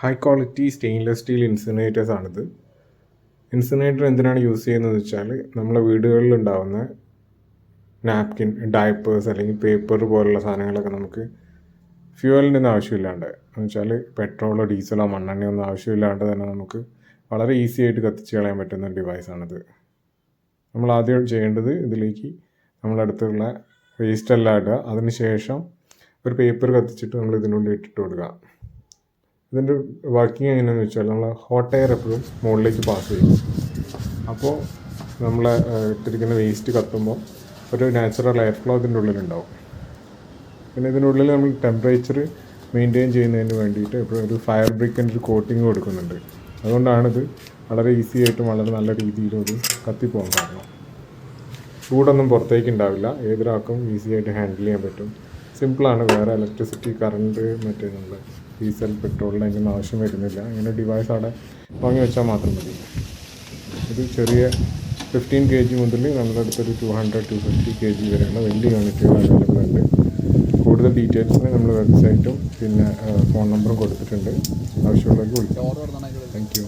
High quality stainless steel incinerators ആണിത്. Incinerator എന്തിനാണ് use ചെയ്യുന്നത് വെച്ചാൽ നമ്മളെ വീടുകളിൽ ഉണ്ടാകുന്ന നാപ്കിൻ, ഡയപ്പേഴ്സ് അല്ലെങ്കിൽ പേപ്പർ പോലുള്ള സാധനങ്ങളൊക്കെ നമുക്ക് ഫ്യൂവലിൻ്റെ ഒന്നും ആവശ്യമില്ലാണ്ട്, എന്ന് വെച്ചാൽ പെട്രോളോ ഡീസലോ മണ്ണെണ്ണയോ ഒന്നും ആവശ്യമില്ലാണ്ട് തന്നെ നമുക്ക് വളരെ ഈസി ആയിട്ട് കത്തിച്ച് കളയാൻ പറ്റുന്ന ഡിവൈസാണിത്. നമ്മൾ ആദ്യം ചെയ്യേണ്ടത് ഇതിലേക്ക് നമ്മളടുത്തുള്ള വേസ്റ്റ് എല്ലാം ഇടുക. അതിന് ശേഷം ഒരു പേപ്പർ കത്തിച്ചിട്ട് നമ്മൾ ഇതിനുള്ളിൽ ഇട്ടിട്ട് കൊടുക്കുക. ഇതിൻ്റെ വർക്കിംഗ് എങ്ങനെയാണെന്ന് വെച്ചാൽ നമ്മൾ ഹോട്ട് എയർ എപ്പോഴും മുകളിലേക്ക് പാസ് ചെയ്യും. അപ്പോൾ നമ്മൾ ഇട്ടിരിക്കുന്ന വേസ്റ്റ് കത്തുമ്പോൾ ഒരു നാച്ചുറൽ എയർ ഫ്ലോ ഇതിൻ്റെ ഉള്ളിലുണ്ടാവും. പിന്നെ ഇതിനുള്ളിൽ നമ്മൾ ടെമ്പറേച്ചർ മെയിൻറ്റെയിൻ ചെയ്യുന്നതിന് വേണ്ടിയിട്ട് എപ്പോഴും ഒരു ഫയർ ബ്രിക്കിൻ്റെ ഒരു കോട്ടിങ് കൊടുക്കുന്നുണ്ട്. അതുകൊണ്ടാണിത് വളരെ ഈസി ആയിട്ടും വളരെ നല്ല രീതിയിലും ഇത് കത്തിപ്പോകാൻ കാരണം. ചൂടൊന്നും പുറത്തേക്ക് ഉണ്ടാവില്ല, ഏതൊരാൾക്കും ഈസി ആയിട്ട് ഹാൻഡിൽ ചെയ്യാൻ പറ്റും. സിമ്പിളാണ്. വേറെ ഇലക്ട്രിസിറ്റി, കറണ്ട്, മറ്റേ നമ്മൾ ഡീസൽ, പെട്രോളിൻ്റെ അതിൻ്റെ ആവശ്യം വരുന്നില്ല. ഇങ്ങനെ ഡിവൈസ് അവിടെ വാങ്ങി വെച്ചാൽ മാത്രം മതി. ഇത് ചെറിയ 15 kg മുതൽ നമ്മുടെ അടുത്തൊരു 200-250 kg വരെയുള്ള വലിയ യൂണിറ്റുകൾ അവൈലബിൾ ഉണ്ട്. കൂടുതൽ ഡീറ്റെയിൽസിന് നമ്മൾ വെബ്സൈറ്റും പിന്നെ ഫോൺ നമ്പറും കൊടുത്തിട്ടുണ്ട്. ആവശ്യമുള്ളവർക്ക് വിളിക്കാം. Thank you.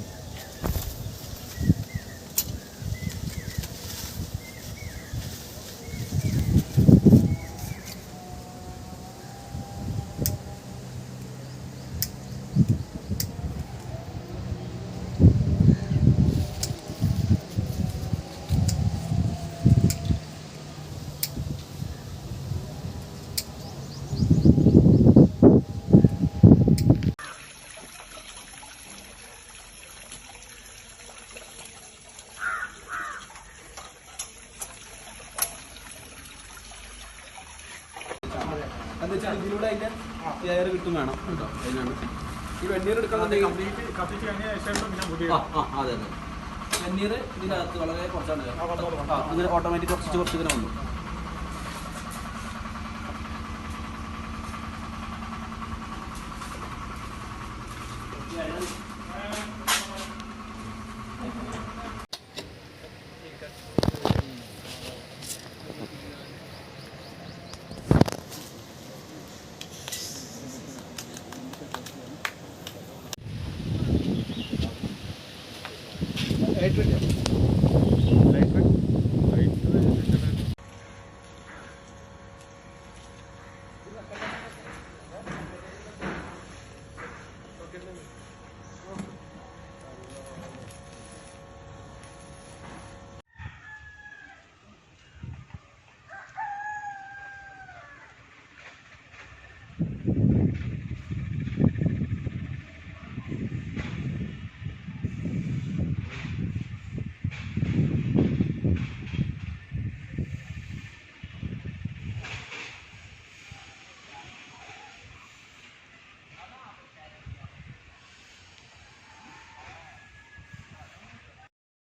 എന്താ വെച്ചാൽ ഇതിലൂടെ അതിൻ്റെ എയർ കിട്ടും വേണം കേട്ടോ. അതിനാണ് ഈ വെണ്ണീർ എടുക്കാൻ അതെ അതെ. വെണ്ണീർ ഇതിനകത്ത് വളരെ കുറച്ചാണ് അങ്ങനെ ഓട്ടോമാറ്റിക് കുറച്ച് ഇങ്ങനെ വന്നു.